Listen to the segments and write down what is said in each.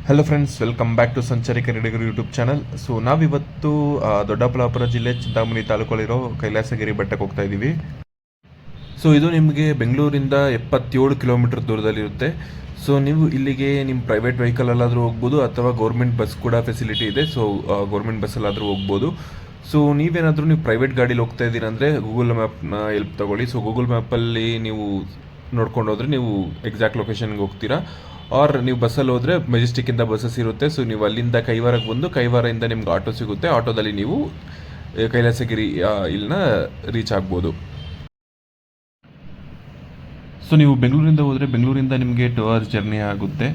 Hello friends, welcome back to Sanchari Kannadigaru YouTube channel. So ನಾವಿವತ್ತು ದೊಡ್ಡಬಳ್ಳಾಪುರ ಜಿಲ್ಲೆ ಚಿಂತಾಮಣಿ ತಾಲೂಕಲ್ಲಿರೋ ಕೈಲಾಸಗಿರಿ ಬೆಟ್ಟಕ್ಕೆ ಹೋಗ್ತಾ ಇದ್ದೀವಿ. ಸೊ ಇದು ನಿಮಗೆ ಬೆಂಗಳೂರಿಂದ 77 ಕಿಲೋಮೀಟರ್ ದೂರದಲ್ಲಿರುತ್ತೆ. ಸೊ ನೀವು ಇಲ್ಲಿಗೆ ನಿಮ್ಮ ಪ್ರೈವೇಟ್ ವೆಹಿಕಲಲ್ಲಾದರೂ ಹೋಗ್ಬೋದು ಅಥವಾ ಗೌರ್ಮೆಂಟ್ ಬಸ್ ಕೂಡ ಫೆಸಿಲಿಟಿ ಇದೆ. ಸೊ ಗೌರ್ಮೆಂಟ್ ಬಸ್ಸಲ್ಲಾದರೂ ಹೋಗ್ಬೋದು. ಸೊ ನೀವು ಪ್ರೈವೇಟ್ ಗಾಡೀಲಿ ಹೋಗ್ತಾ ಇದ್ದೀರಾ ಅಂದರೆ ಗೂಗಲ್ ಮ್ಯಾಪ್ನ ಹೆಲ್ಪ್ ತೊಗೊಳ್ಳಿ. ಸೊ ಗೂಗಲ್ ಮ್ಯಾಪಲ್ಲಿ ನೀವು ನೋಡ್ಕೊಂಡು ಹೋದರೆ ನೀವು ಎಕ್ಸಾಕ್ಟ್ ಲೊಕೇಶನ್ಗೆ ಹೋಗ್ತೀರಾ. ಆರ್ ನೀವು ಬಸ್ಸಲ್ಲಿ ಹೋದರೆ ಮೆಜೆಸ್ಟಿಕ್ಕಿಂದ ಬಸ್ಸಸ್ ಇರುತ್ತೆ. ಸೊ ನೀವು ಅಲ್ಲಿಂದ ಕೈವಾರಕ್ಕೆ ಬಂದು ಕೈವಾರದಿಂದ ನಿಮ್ಗೆ ಆಟೋ ಸಿಗುತ್ತೆ. ಆಟೋದಲ್ಲಿ ನೀವು ಕೈಲಾಸಗಿರಿ ಇಲ್ಲಿನ ರೀಚ್ ಆಗ್ಬೋದು. ಸೊ ನೀವು ಬೆಂಗಳೂರಿಂದ ಹೋದರೆ ಬೆಂಗಳೂರಿಂದ ನಿಮಗೆ 2 hours ಜರ್ನಿ ಆಗುತ್ತೆ.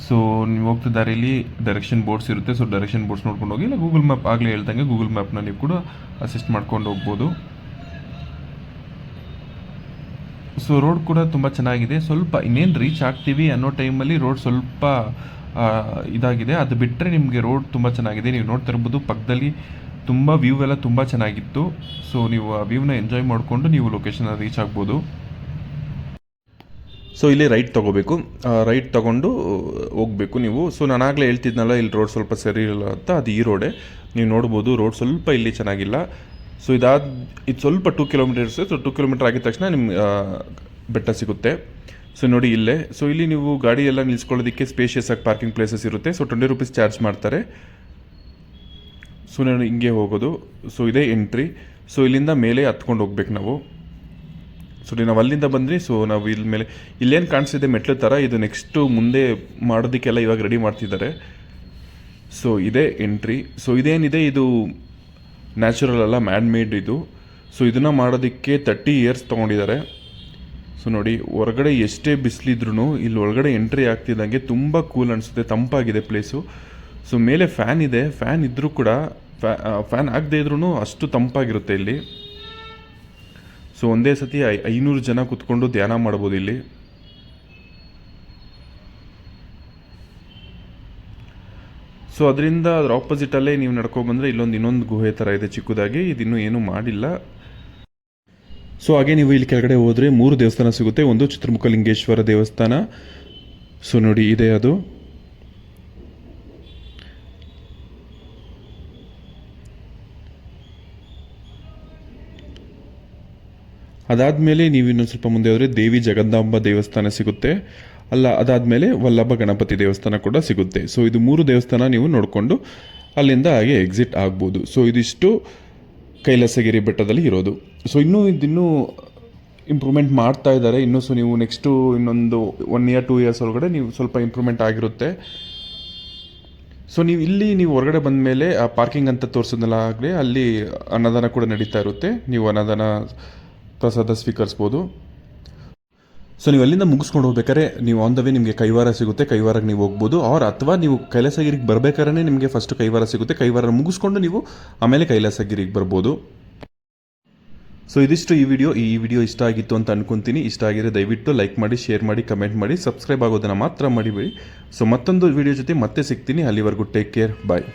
ಸೊ ನೀವು ಹೋಗ್ತಾ ದಾರಿಯಲ್ಲಿ ಡೈರೆಕ್ಷನ್ ಬೋರ್ಡ್ಸ್ ಇರುತ್ತೆ. ಸೊ ಡೈರೆಕ್ಷನ್ ಬೋರ್ಡ್ಸ್ ನೋಡ್ಕೊಂಡು ಹೋಗಿ, ಇಲ್ಲ ಗೂಗಲ್ ಮ್ಯಾಪ್ ಆಗಲೇ ಹೇಳ್ದಂಗೆ ಗೂಗಲ್ ಮ್ಯಾಪ್ನ ನೀವು ಕೂಡ ಅಸಿಸ್ಟ್ ಮಾಡ್ಕೊಂಡು ಹೋಗ್ಬೋದು. ಸೊ ರೋಡ್ ಕೂಡ ತುಂಬ ಚೆನ್ನಾಗಿದೆ. ಸ್ವಲ್ಪ ಇನ್ನೇನು ರೀಚ್ ಆಗ್ತೀವಿ ಅನ್ನೋ ಟೈಮಲ್ಲಿ ರೋಡ್ ಸ್ವಲ್ಪ ಇದಾಗಿದೆ. ಅದು ಬಿಟ್ಟರೆ ನಿಮಗೆ ರೋಡ್ ತುಂಬ ಚೆನ್ನಾಗಿದೆ. ನೀವು ನೋಡ್ತಾ ಇರ್ಬೋದು ಪಕ್ಕದಲ್ಲಿ ತುಂಬ ವ್ಯೂ ಎಲ್ಲ ತುಂಬ ಚೆನ್ನಾಗಿತ್ತು. ಸೊ ನೀವು ಆ ವ್ಯೂನ ಎಂಜಾಯ್ ಮಾಡಿಕೊಂಡು ನೀವು ಲೊಕೇಶನ್ ರೀಚ್ ಆಗ್ಬೋದು. ಸೊ ಇಲ್ಲಿ ರೈಟ್ ತೊಗೋಬೇಕು. ರೈಟ್ ತೊಗೊಂಡು ಹೋಗಬೇಕು ನೀವು. ಸೊ ನಾನಾಗಲೇ ಹೇಳ್ತಿದ್ನಲ್ಲ, ಇಲ್ಲಿ ರೋಡ್ ಸ್ವಲ್ಪ ಸರಿ ಇಲ್ಲ ಅಂತ. ಅದು ಈ ರೋಡೇ. ನೀವು ನೋಡ್ಬೋದು ರೋಡ್ ಸ್ವಲ್ಪ ಇಲ್ಲಿ ಚೆನ್ನಾಗಿಲ್ಲ. ಸೊ ಇದು ಸ್ವಲ್ಪ 2 ಕಿಲೋಮೀಟರ್ಸ್. ಸೊ 2 ಕಿಲೋಮೀಟರ್ ಆಗಿದ ತಕ್ಷಣ ನಿಮ್ಮ ಬೆಟ್ಟ ಸಿಗುತ್ತೆ. ಸೊ ನೋಡಿ ಇಲ್ಲೇ. ಸೊ ಇಲ್ಲಿ ನೀವು ಗಾಡಿ ಎಲ್ಲ ನಿಲ್ಸ್ಕೊಳ್ಳೋದಕ್ಕೆ ಸ್ಪೇಷಿಯಸ್ ಆಗಿ ಪಾರ್ಕಿಂಗ್ ಪ್ಲೇಸಸ್ ಇರುತ್ತೆ. ಸೊ 20 ರೂಪೀಸ್ ಚಾರ್ಜ್ ಮಾಡ್ತಾರೆ. ಸೊ ನಾನು ಹಿಂಗೆ ಹೋಗೋದು. ಸೊ ಇದೇ ಎಂಟ್ರಿ. ಸೊ ಇಲ್ಲಿಂದ ಮೇಲೆ ಹತ್ಕೊಂಡು ಹೋಗ್ಬೇಕು ನಾವು. ಸೊ ನಾವು ಅಲ್ಲಿಂದ ಬಂದ್ರಿ. ಸೊ ನಾವು ಇಲ್ಲಿ ಮೇಲೆ ಇಲ್ಲೇನು ಕಾಣಿಸ್ತಿದೆ ಮೆಟ್ಲು ಥರ, ಇದು ನೆಕ್ಸ್ಟು ಮುಂದೆ ಮಾಡೋದಕ್ಕೆಲ್ಲ ಇವಾಗ ರೆಡಿ ಮಾಡ್ತಿದ್ದಾರೆ. ಸೊ ಇದೇ ಎಂಟ್ರಿ. ಸೊ ಇದೇನಿದೆ ಇದು ನ್ಯಾಚುರಲ್ ಅಲ್ಲ, ಮ್ಯಾನ್ ಮೇಡ್ ಇದು. ಸೊ ಇದನ್ನು ಮಾಡೋದಕ್ಕೆ 30 years ತೊಗೊಂಡಿದ್ದಾರೆ. ಸೊ ನೋಡಿ ಹೊರಗಡೆ ಎಷ್ಟೇ ಬಿಸಿಲಿದ್ರೂ ಇಲ್ಲಿ ಒಳಗಡೆ ಎಂಟ್ರಿ ಆಗ್ತಿದ್ದಂಗೆ ತುಂಬ ಕೂಲ್ ಅನಿಸುತ್ತೆ, ತಂಪಾಗಿದೆ ಪ್ಲೇಸು. ಸೊ ಮೇಲೆ ಫ್ಯಾನ್ ಇದೆ. ಫ್ಯಾನ್ ಇದ್ದರೂ ಕೂಡ ಫ್ಯಾನ್ ಆಗದೆ ಇದ್ರೂ ಅಷ್ಟು ತಂಪಾಗಿರುತ್ತೆ ಇಲ್ಲಿ. ಸೊ ಒಂದೇ ಸತಿ 500 ಜನ ಕೂತ್ಕೊಂಡು ಧ್ಯಾನ ಮಾಡ್ಬೋದು ಇಲ್ಲಿ. ಸೊ ಅದರಿಂದ ಅದ್ರ ಆಪೋಸಿಟಲ್ಲೇ ನೀವು ನಡ್ಕೊಬಂದರೆ ಇನ್ನೊಂದು ಗುಹೆ ಥರ ಇದೆ ಚಿಕ್ಕದಾಗಿ. ಇದಿನ್ನೂ ಏನೂ ಮಾಡಿಲ್ಲ. ಸೊ ಹಾಗೆ ನೀವು ಇಲ್ಲಿ ಕೆಳಗಡೆ ಹೋದರೆ 3 ದೇವಸ್ಥಾನ ಸಿಗುತ್ತೆ. ಒಂದು ಚಿತ್ರಮುಖಲಿಂಗೇಶ್ವರ ದೇವಸ್ಥಾನ. ಸೊ ನೋಡಿ ಇದೆ ಅದು. ಅದಾದಮೇಲೆ ನೀವು ಇನ್ನೊಂದು ಸ್ವಲ್ಪ ಮುಂದೆ ಹೋದರೆ ದೇವಿ ಜಗದಾಂಬ ದೇವಸ್ಥಾನ ಸಿಗುತ್ತೆ. ಅದಾದಮೇಲೆ ವಲ್ಲಭ ಗಣಪತಿ ದೇವಸ್ಥಾನ ಕೂಡ ಸಿಗುತ್ತೆ. ಸೊ ಇದು 3 ದೇವಸ್ಥಾನ ನೀವು ನೋಡಿಕೊಂಡು ಅಲ್ಲಿಂದ ಹಾಗೆ ಎಕ್ಸಿಟ್ ಆಗ್ಬೋದು. ಸೊ ಇದಿಷ್ಟು ಕೈಲಾಸಗಿರಿ ಬೆಟ್ಟದಲ್ಲಿ ಇರೋದು. ಸೊ ಇನ್ನೂ ಇಂಪ್ರೂವ್ಮೆಂಟ್ ಮಾಡ್ತಾ ಇದ್ದಾರೆ ಇನ್ನೂ. ಸೊ ನೀವು ನೆಕ್ಸ್ಟು ಇನ್ನೊಂದು 1 year 2 years ಒಳಗಡೆ ನೀವು ಸ್ವಲ್ಪ ಇಂಪ್ರೂವ್ಮೆಂಟ್ ಆಗಿರುತ್ತೆ. ಸೊ ನೀವು ಹೊರಗಡೆ ಬಂದ ಮೇಲೆ ಆ ಪಾರ್ಕಿಂಗ್ ಅಂತ ತೋರಿಸೋದಲ್ಲ ಆಗಲಿ, ಅಲ್ಲಿ ಅನ್ನದಾನ ಕೂಡ ನಡೀತಾ ಇರುತ್ತೆ. ನೀವು ಅನ್ನದಾನ ಪ್ರಸಾದ ಸ್ವೀಕರಿಸ್ಬೋದು. ಸೊ ನೀವು ಅಲ್ಲಿಂದ ಮುಗಿಸ್ಕೊಂಡು ಹೋಗ್ಬೇಕಾದ್ರೆ ನೀವು ಆನ್ ದ ವೇ ನಿಮಗೆ ಕೈವಾರ ಸಿಗುತ್ತೆ. ಕೈವಾರಕ್ಕೆ ನೀವು ಹೋಗ್ಬೋದು. ಅಥವಾ ನೀವು ಕೈಲಾಸಗಿರಿಗೆ ಬರಬೇಕಾದ್ರೆ ನಿಮಗೆ ಫಸ್ಟ್ ಕೈವಾರ ಸಿಗುತ್ತೆ. ಕೈವಾರ ಮುಗಿಸ್ಕೊಂಡು ನೀವು ಆಮೇಲೆ ಕೈಲಾಸಗಿರಿಗೆ ಬರ್ಬೋದು. ಸೊ ಇದಿಷ್ಟು ಈ ವಿಡಿಯೋ ಇಷ್ಟ ಆಗಿತ್ತು ಅಂತ ಅನ್ಕೊತೀನಿ. ಇಷ್ಟ ಆಗಿದ್ರೆ ದಯವಿಟ್ಟು ಲೈಕ್ ಮಾಡಿ, ಶೇರ್ ಮಾಡಿ, ಕಮೆಂಟ್ ಮಾಡಿ, ಸಬ್ಸ್ಕ್ರೈಬ್ ಆಗೋದನ್ನು ಮಾತ್ರ ಮಾಡಿಬೇಡಿ. ಸೊ ಮತ್ತೊಂದು ವಿಡಿಯೋ ಜೊತೆ ಮತ್ತೆ ಸಿಗ್ತೀನಿ. ಅಲ್ಲಿವರೆಗೂ ಟೇಕ್ ಕೇರ್, ಬಾಯ್.